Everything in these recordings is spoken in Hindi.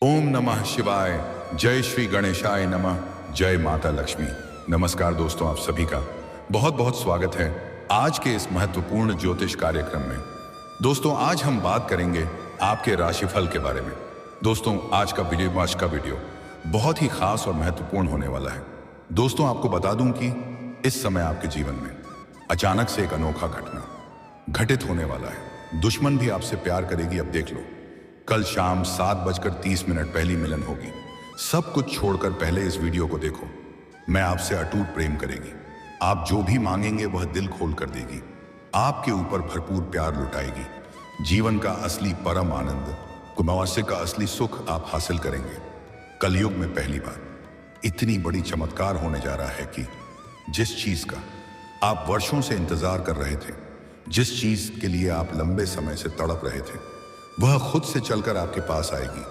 ओम नमः शिवाय। जय श्री गणेशाय नमः। जय माता लक्ष्मी। नमस्कार दोस्तों, आप सभी का बहुत बहुत स्वागत है आज के इस महत्वपूर्ण ज्योतिष कार्यक्रम में। दोस्तों, आज हम बात करेंगे आपके राशिफल के बारे में। दोस्तों, आज का वीडियो बहुत ही खास और महत्वपूर्ण होने वाला है। दोस्तों, आपको बता दूं कि इस समय आपके जीवन में अचानक से एक अनोखा घटना घटित होने वाला है। दुश्मन भी आपसे प्यार करेगी। अब देख लो, कल शाम 7:30 पहली मिलन होगी। सब कुछ छोड़कर पहले इस वीडियो को देखो। मैं आपसे अटूट प्रेम करेगी। आप जो भी मांगेंगे वह दिल खोल कर देगी। आपके ऊपर भरपूर प्यार लुटाएगी। जीवन का असली परम आनंद, कुमावस्य का असली सुख आप हासिल करेंगे। कलयुग में पहली बार इतनी बड़ी चमत्कार होने जा रहा है कि जिस चीज का आप वर्षों से इंतजार कर रहे थे, जिस चीज के लिए आप लंबे समय से तड़प रहे थे, वह खुद से चलकर आपके पास आएगी।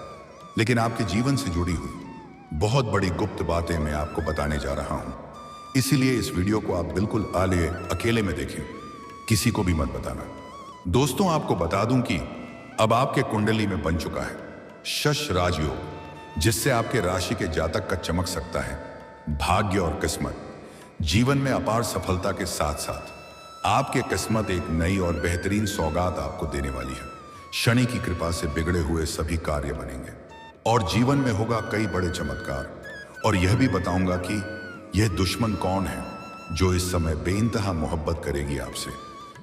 लेकिन आपके जीवन से जुड़ी हुई बहुत बड़ी गुप्त बातें मैं आपको बताने जा रहा हूं। इसीलिए इस वीडियो को आप बिल्कुल अकेले में देखें, किसी को भी मत बताना। दोस्तों, आपको बता दूं कि अब आपके कुंडली में बन चुका है शश राजयोग, जिससे आपके राशि के जातक का चमक सकता है भाग्य और किस्मत। जीवन में अपार सफलता के साथ साथ आपके किस्मत एक नई और बेहतरीन सौगात आपको देने वाली है। शनि की कृपा से बिगड़े हुए सभी कार्य बनेंगे और जीवन में होगा कई बड़े चमत्कार। और यह भी बताऊंगा कि यह दुश्मन कौन है जो इस समय बेइंतहा मोहब्बत करेगी आपसे,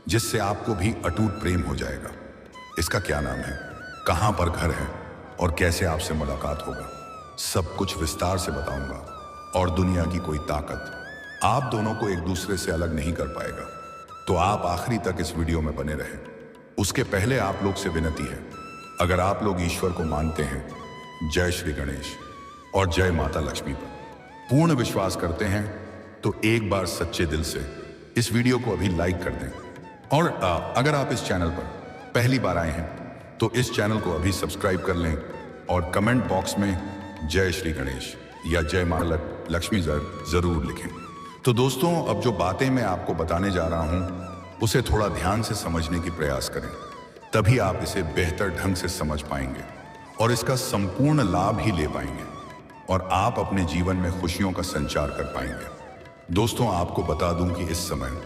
जिससे आपको भी अटूट प्रेम हो जाएगा। इसका क्या नाम है, कहां पर घर है और कैसे आपसे मुलाकात होगा, सब कुछ विस्तार से बताऊंगा। और दुनिया की कोई ताकत आप दोनों को एक दूसरे से अलग नहीं कर पाएगा। तो आप आखिरी तक इस वीडियो में बने रहें। उसके पहले आप लोग से विनती है, अगर आप लोग ईश्वर को मानते हैं, जय श्री गणेश और जय माता लक्ष्मी पर पूर्ण विश्वास करते हैं, तो एक बार सच्चे दिल से इस वीडियो को अभी लाइक कर दें। और अगर आप इस चैनल पर पहली बार आए हैं तो इस चैनल को अभी सब्सक्राइब कर लें और कमेंट बॉक्स में जय श्री गणेश या जय माता लक्ष्मी जरूर लिखें। तो दोस्तों, अब जो बातें मैं आपको बताने जा रहा हूं उसे थोड़ा ध्यान से समझने की प्रयास करें, तभी आप इसे बेहतर ढंग से समझ पाएंगे और इसका संपूर्ण लाभ ही ले पाएंगे और आप अपने जीवन में खुशियों का संचार कर पाएंगे। दोस्तों, आपको बता दूं कि इस समय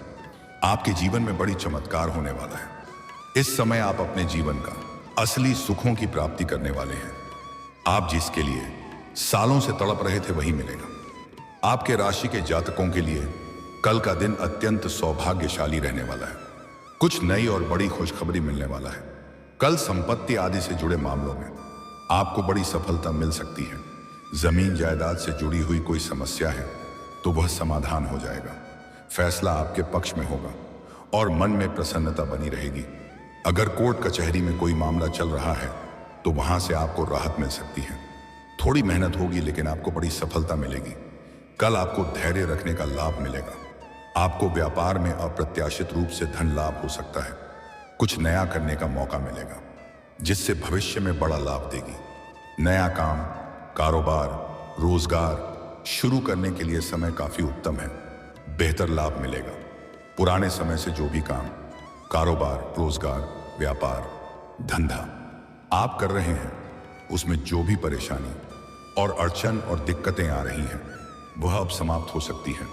आपके जीवन में बड़ी चमत्कार होने वाला है। इस समय आप अपने जीवन का असली सुखों की प्राप्ति करने वाले हैं। आप जिसके लिए सालों से तड़प रहे थे वही मिलेगा। आपके राशि के जातकों के लिए कल का दिन अत्यंत सौभाग्यशाली रहने वाला है। कुछ नई और बड़ी खुशखबरी मिलने वाला है। कल संपत्ति आदि से जुड़े मामलों में आपको बड़ी सफलता मिल सकती है। जमीन जायदाद से जुड़ी हुई कोई समस्या है तो वह समाधान हो जाएगा। फैसला आपके पक्ष में होगा और मन में प्रसन्नता बनी रहेगी। अगर कोर्ट कचहरी में कोई मामला चल रहा है तो वहां से आपको राहत मिल सकती है। थोड़ी मेहनत होगी लेकिन आपको बड़ी सफलता मिलेगी। कल आपको धैर्य रखने का लाभ मिलेगा। आपको व्यापार में अप्रत्याशित रूप से धन लाभ हो सकता है। कुछ नया करने का मौका मिलेगा जिससे भविष्य में बड़ा लाभ देगी। नया काम, कारोबार, रोजगार शुरू करने के लिए समय काफी उत्तम है। बेहतर लाभ मिलेगा। पुराने समय से जो भी काम, कारोबार, रोजगार, व्यापार, धंधा आप कर रहे हैं, उसमें जो भी परेशानी और अड़चन और दिक्कतें आ रही हैं वह अब समाप्त हो सकती है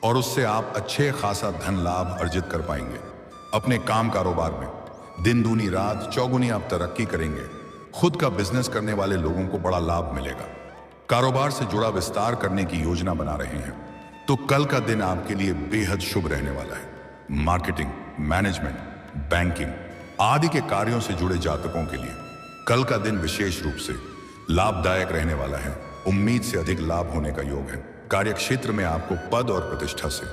और उससे आप अच्छे खासा धन लाभ अर्जित कर पाएंगे। अपने काम कारोबार में दिन दूनी रात चौगुनी आप तरक्की करेंगे। खुद का बिजनेस करने वाले लोगों को बड़ा लाभ मिलेगा। कारोबार से जुड़ा विस्तार करने की योजना बना रहे हैं तो कल का दिन आपके लिए बेहद शुभ रहने वाला है। मार्केटिंग, मैनेजमेंट, बैंकिंग आदि के कार्यों से जुड़े जातकों के लिए कल का दिन विशेष रूप से लाभदायक रहने वाला है। उम्मीद से अधिक लाभ होने का योग है। कार्यक्षेत्र में आपको पद और प्रतिष्ठा से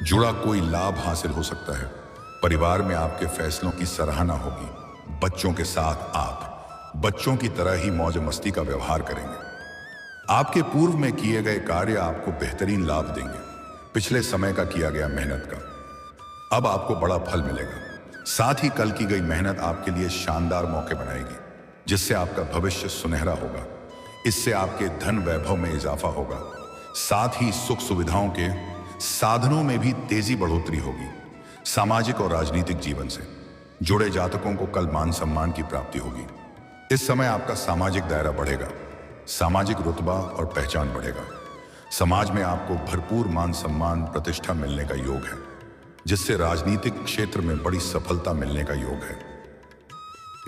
जुड़ा कोई लाभ हासिल हो सकता है। परिवार में आपके फैसलों की सराहना होगी। बच्चों के साथ आप बच्चों की तरह ही मौज मस्ती का व्यवहार करेंगे। आपके पूर्व में किए गए कार्य आपको बेहतरीन लाभ देंगे। पिछले समय का किया गया मेहनत का अब आपको बड़ा फल मिलेगा। साथ ही कल की गई मेहनत आपके लिए शानदार मौके बनाएगी, जिससे आपका भविष्य सुनहरा होगा। इससे आपके धन वैभव में इजाफा होगा। साथ ही सुख सुविधाओं के साधनों में भी तेजी बढ़ोतरी होगी। सामाजिक और राजनीतिक जीवन से जुड़े जातकों को कल मान सम्मान की प्राप्ति होगी। इस समय आपका सामाजिक दायरा बढ़ेगा, सामाजिक रुतबा और पहचान बढ़ेगा। समाज में आपको भरपूर मान सम्मान प्रतिष्ठा मिलने का योग है, जिससे राजनीतिक क्षेत्र में बड़ी सफलता मिलने का योग है।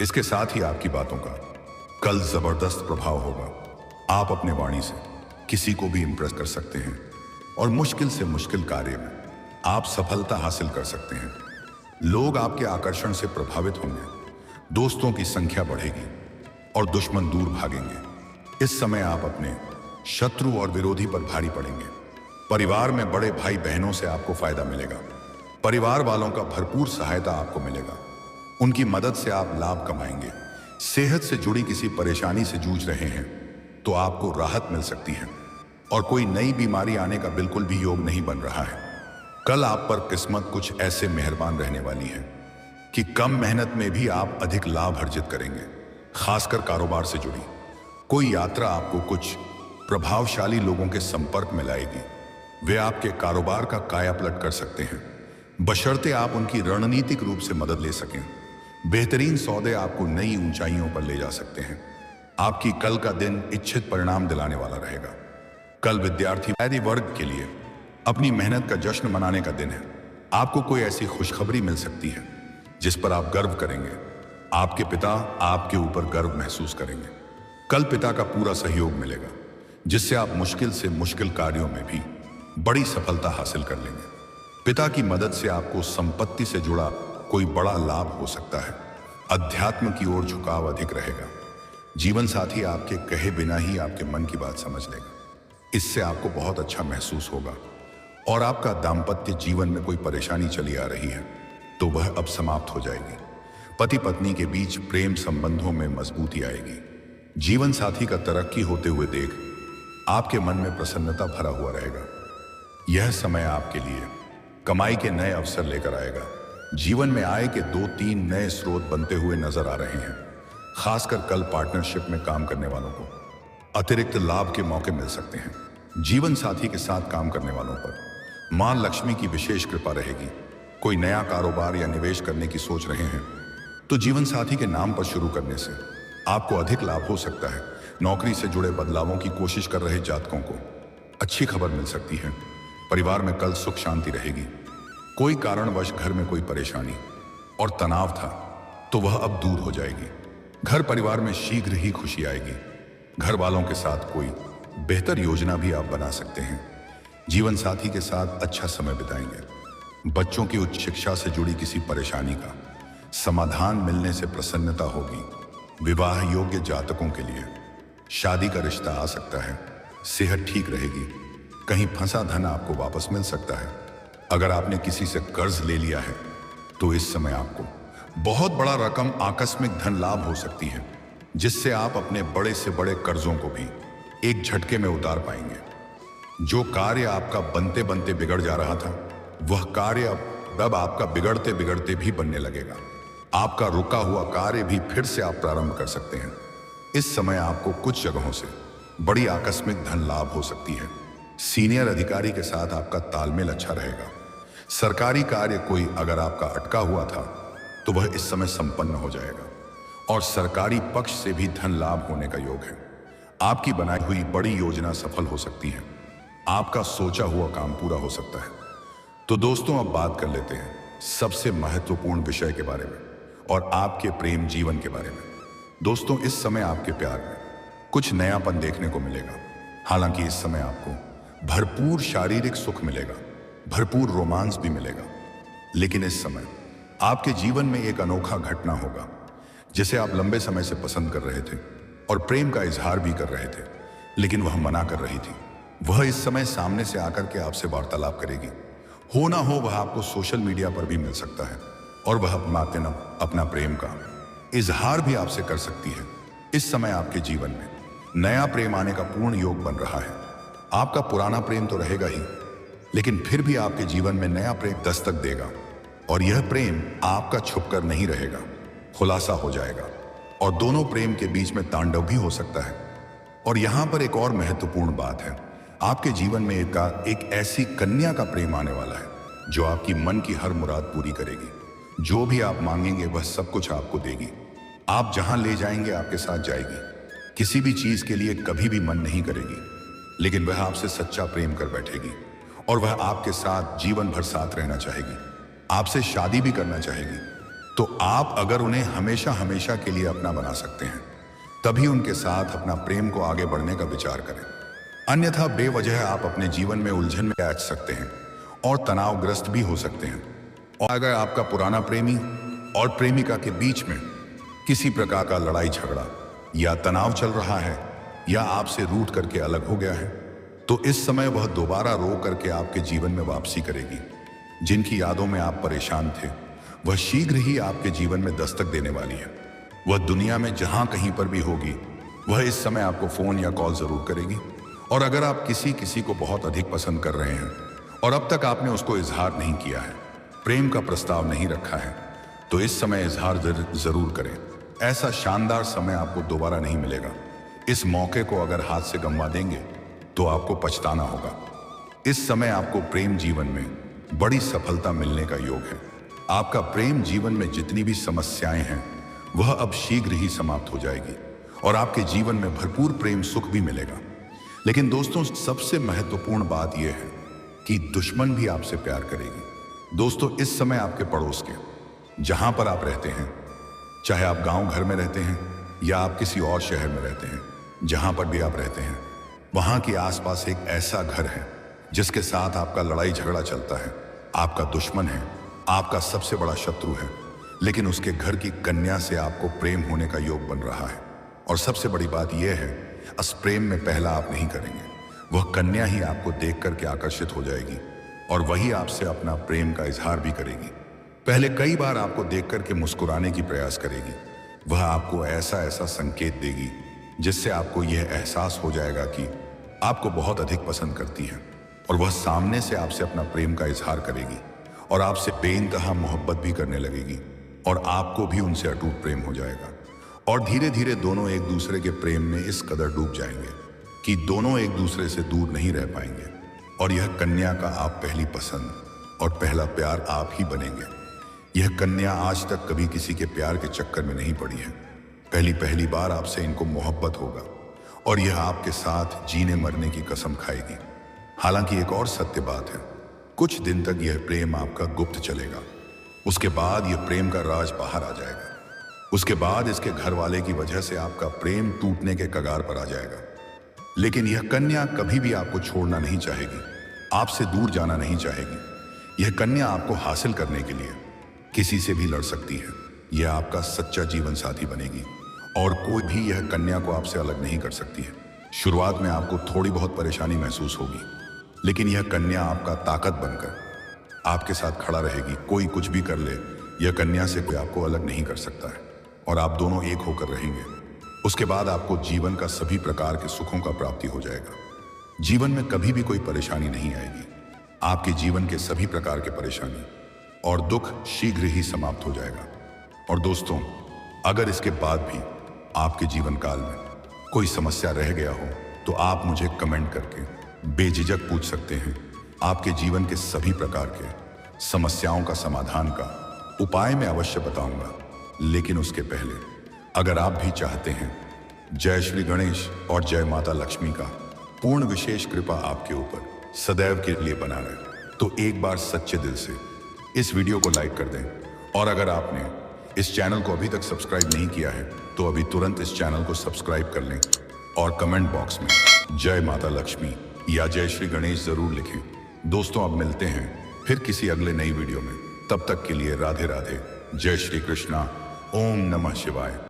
इसके साथ ही आपकी बातों का कल जबरदस्त प्रभाव होगा। आप अपने वाणी से किसी को भी इंप्रेस कर सकते हैं और मुश्किल से मुश्किल कार्य में आप सफलता हासिल कर सकते हैं। लोग आपके आकर्षण से प्रभावित होंगे, दोस्तों की संख्या बढ़ेगी और दुश्मन दूर भागेंगे। इस समय आप अपने शत्रु और विरोधी पर भारी पड़ेंगे। परिवार में बड़े भाई बहनों से आपको फायदा मिलेगा। परिवार वालों का भरपूर सहायता आपको मिलेगा, उनकी मदद से आप लाभ कमाएंगे। सेहत से जुड़ी किसी परेशानी से जूझ रहे हैं तो आपको राहत मिल सकती है और कोई नई बीमारी आने का बिल्कुल भी योग नहीं बन रहा है। कल आप पर किस्मत कुछ ऐसे मेहरबान रहने वाली है कि कम मेहनत में भी आप अधिक लाभ अर्जित करेंगे। खासकर कारोबार से जुड़ी कोई यात्रा आपको कुछ प्रभावशाली लोगों के संपर्क में लाएगी। वे आपके कारोबार का कायापलट कर सकते हैं, बशर्ते आप उनकी रणनीतिक रूप से मदद ले सकें। बेहतरीन सौदे आपको नई ऊंचाइयों पर ले जा सकते हैं। आपकी कल का दिन इच्छित परिणाम दिलाने वाला रहेगा। कल विद्यार्थी वर्ग के लिए अपनी मेहनत का जश्न मनाने का दिन है। आपको कोई ऐसी खुशखबरी मिल सकती है जिस पर आप गर्व करेंगे। आपके पिता आपके ऊपर गर्व महसूस करेंगे। कल पिता का पूरा सहयोग मिलेगा, जिससे आप मुश्किल से मुश्किल कार्यों में भी बड़ी सफलता हासिल कर लेंगे। पिता की मदद से आपको संपत्ति से जुड़ा कोई बड़ा लाभ हो सकता है। अध्यात्म की ओर झुकाव अधिक रहेगा। जीवन साथी आपके कहे बिना ही आपके मन की बात समझ लेगा। इससे आपको बहुत अच्छा महसूस होगा और आपका दाम्पत्य जीवन में कोई परेशानी चली आ रही है तो वह अब समाप्त हो जाएगी। पति पत्नी के बीच प्रेम संबंधों में मजबूती आएगी। जीवन साथी का तरक्की होते हुए देख आपके मन में प्रसन्नता भरा हुआ रहेगा। यह समय आपके लिए कमाई के नए अवसर लेकर आएगा। जीवन में आय के 2-3 नए स्रोत बनते हुए नजर आ रहे हैं। खासकर कल पार्टनरशिप में काम करने वालों को अतिरिक्त लाभ के मौके मिल सकते हैं। जीवन साथी के साथ काम करने वालों पर मां लक्ष्मी की विशेष कृपा रहेगी। कोई नया कारोबार या निवेश करने की सोच रहे हैं तो जीवन साथी के नाम पर शुरू करने से आपको अधिक लाभ हो सकता है। नौकरी से जुड़े बदलावों की कोशिश कर रहे जातकों को अच्छी खबर मिल सकती है। परिवार में कल सुख शांति रहेगी। कोई कारणवश घर में कोई परेशानी और तनाव था तो वह अब दूर हो जाएगी। घर परिवार में शीघ्र ही खुशी आएगी। घर वालों के साथ कोई बेहतर योजना भी आप बना सकते हैं। जीवन साथी के साथ अच्छा समय बिताएंगे। बच्चों की उच्च शिक्षा से जुड़ी किसी परेशानी का समाधान मिलने से प्रसन्नता होगी। विवाह योग्य जातकों के लिए शादी का रिश्ता आ सकता है। सेहत ठीक रहेगी। कहीं फंसा धन आपको वापस मिल सकता है। अगर आपने किसी से कर्ज ले लिया है तो इस समय आपको बहुत बड़ा रकम आकस्मिक धन लाभ हो सकती है, जिससे आप अपने बड़े से बड़े कर्जों को भी एक झटके में उतार पाएंगे। जो कार्य आपका बनते बनते बिगड़ जा रहा था वह कार्य अब आपका बिगड़ते बिगड़ते भी बनने लगेगा। आपका रुका हुआ कार्य भी फिर से आप प्रारंभ कर सकते हैं। इस समय आपको कुछ जगहों से बड़ी आकस्मिक धन लाभ हो सकती है। सीनियर अधिकारी के साथ आपका तालमेल अच्छा रहेगा। सरकारी कार्य कोई अगर आपका अटका हुआ था तो वह इस समय संपन्न हो जाएगा और सरकारी पक्ष से भी धन लाभ होने का योग है। आपकी बनाई हुई बड़ी योजना सफल हो सकती है। आपका सोचा हुआ काम पूरा हो सकता है। तो दोस्तों, अब बात कर लेते हैं सबसे महत्वपूर्ण विषय के बारे में और आपके प्रेम जीवन के बारे में। दोस्तों, इस समय आपके प्यार में कुछ नयापन देखने को मिलेगा। हालांकि इस समय आपको भरपूर शारीरिक सुख मिलेगा, भरपूर रोमांस भी मिलेगा, लेकिन इस समय आपके जीवन में एक अनोखा घटना होगा जिसे आप लंबे समय से पसंद कर रहे थे और प्रेम का इजहार भी कर रहे थे, लेकिन वह मना कर रही थी। वह इस समय सामने से आकर के आपसे वार्तालाप करेगी। हो ना हो वह आपको सोशल मीडिया पर भी मिल सकता है और वह अपना प्रेम का इजहार भी आपसे कर सकती है। इस समय आपके जीवन में नया प्रेम आने का पूर्ण योग बन रहा है। आपका पुराना प्रेम तो रहेगा ही, लेकिन फिर भी आपके जीवन में नया प्रेम दस्तक देगा और यह प्रेम आपका छुपकर नहीं रहेगा, खुलासा हो जाएगा और दोनों प्रेम के बीच में तांडव भी हो सकता है। और यहां पर एक और महत्वपूर्ण बात है, आपके जीवन में एक ऐसी कन्या का प्रेम आने वाला है जो आपकी मन की हर मुराद पूरी करेगी। जो भी आप मांगेंगे वह सब कुछ आपको देगी। आप जहां ले जाएंगे आपके साथ जाएगी। किसी भी चीज के लिए कभी भी मन नहीं करेगी, लेकिन वह आपसे सच्चा प्रेम कर बैठेगी और वह आपके साथ जीवन भर साथ रहना चाहेगी, आपसे शादी भी करना चाहेगी। तो आप अगर उन्हें हमेशा हमेशा के लिए अपना बना सकते हैं, तभी उनके साथ अपना प्रेम को आगे बढ़ने का विचार करें। अन्यथा बेवजह आप अपने जीवन में उलझन में पहुंच सकते हैं और तनावग्रस्त भी हो सकते हैं। और अगर आपका पुराना प्रेमी और प्रेमिका के बीच में किसी प्रकार का लड़ाई झगड़ा या तनाव चल रहा है या आपसे रूठ करके अलग हो गया है, तो इस समय वह दोबारा रो करके आपके जीवन में वापसी करेगी। जिनकी यादों में आप परेशान थे, वह शीघ्र ही आपके जीवन में दस्तक देने वाली है। वह दुनिया में जहां कहीं पर भी होगी, वह इस समय आपको फोन या कॉल जरूर करेगी। और अगर आप किसी को बहुत अधिक पसंद कर रहे हैं और अब तक आपने उसको इजहार नहीं किया है, प्रेम का प्रस्ताव नहीं रखा है, तो इस समय इजहार जरूर करें। ऐसा शानदार समय आपको दोबारा नहीं मिलेगा। इस मौके को अगर हाथ से गंवा देंगे तो आपको पछताना होगा। इस समय आपको प्रेम जीवन में बड़ी सफलता मिलने का योग है। आपका प्रेम जीवन में जितनी भी समस्याएं हैं, वह अब शीघ्र ही समाप्त हो जाएगी और आपके जीवन में भरपूर प्रेम सुख भी मिलेगा। लेकिन दोस्तों, सबसे महत्वपूर्ण बात यह है कि दुश्मन भी आपसे प्यार करेगी। दोस्तों, इस समय आपके पड़ोस के, जहां पर आप रहते हैं, चाहे आप गांव घर में रहते हैं या आप किसी और शहर में रहते हैं, जहां पर भी आप रहते हैं, वहां के आसपास एक ऐसा घर है जिसके साथ आपका लड़ाई झगड़ा चलता है। आपका दुश्मन है, आपका सबसे बड़ा शत्रु है, लेकिन उसके घर की कन्या से आपको प्रेम होने का योग बन रहा है। और सबसे बड़ी बात यह है, इस प्रेम में पहला आप नहीं करेंगे, वह कन्या ही आपको देख करके आकर्षित हो जाएगी और वही आपसे अपना प्रेम का इजहार भी करेगी। पहले कई बार आपको देख करके मुस्कुराने की प्रयास करेगी। वह आपको ऐसा ऐसा संकेत देगी जिससे आपको यह एहसास हो जाएगा कि आपको बहुत अधिक पसंद करती है और वह सामने से आपसे अपना प्रेम का इजहार करेगी और आपसे बेइंतहा मोहब्बत भी करने लगेगी और आपको भी उनसे अटूट प्रेम हो जाएगा। और धीरे धीरे दोनों एक दूसरे के प्रेम में इस कदर डूब जाएंगे कि दोनों एक दूसरे से दूर नहीं रह पाएंगे और यह कन्या का आप पहली पसंद और पहला प्यार आप ही बनेंगे। यह कन्या आज तक कभी किसी के प्यार के चक्कर में नहीं पड़ी है। पहली बार आपसे इनको मोहब्बत होगा और यह आपके साथ जीने मरने की कसम खाएगी। हालांकि एक और सत्य बात है, कुछ दिन तक यह प्रेम आपका गुप्त चलेगा। उसके बाद यह प्रेम का राज बाहर आ जाएगा। उसके बाद इसके घर वाले की वजह से आपका प्रेम टूटने के कगार पर आ जाएगा। लेकिन यह कन्या कभी भी आपको छोड़ना नहीं चाहेगी, आपसे दूर जाना नहीं चाहेगी। यह कन्या आपको हासिल करने के लिए किसी से भी लड़ सकती है। यह आपका सच्चा जीवन साथी बनेगी और कोई भी यह कन्या को आपसे अलग नहीं कर सकती है। शुरुआत में आपको थोड़ी बहुत परेशानी महसूस होगी, लेकिन यह कन्या आपका ताकत बनकर आपके साथ खड़ा रहेगी। कोई कुछ भी कर ले, यह कन्या से कोई आपको अलग नहीं कर सकता है और आप दोनों एक होकर रहेंगे। उसके बाद आपको जीवन का सभी प्रकार के सुखों का प्राप्ति हो जाएगा। जीवन में कभी भी कोई परेशानी नहीं आएगी। आपके जीवन के सभी प्रकार के परेशानी और दुख शीघ्र ही समाप्त हो जाएगा। और दोस्तों, अगर इसके बाद भी आपके जीवन काल में कोई समस्या रह गया हो, तो आप मुझे कमेंट करके बेझिझक पूछ सकते हैं। आपके जीवन के सभी प्रकार के समस्याओं का समाधान का उपाय मैं अवश्य बताऊंगा। लेकिन उसके पहले, अगर आप भी चाहते हैं जय श्री गणेश और जय माता लक्ष्मी का पूर्ण विशेष कृपा आपके ऊपर सदैव के लिए बना रहे, तो एक बार सच्चे दिल से इस वीडियो को लाइक कर दें। और अगर आपने इस चैनल को अभी तक सब्सक्राइब नहीं किया है, तो अभी तुरंत इस चैनल को सब्सक्राइब कर लें और कमेंट बॉक्स में जय माता लक्ष्मी या जय श्री गणेश जरूर लिखें। दोस्तों, अब मिलते हैं फिर किसी अगले नई वीडियो में। तब तक के लिए राधे राधे, जय श्री कृष्णा, ओम नमः शिवाय।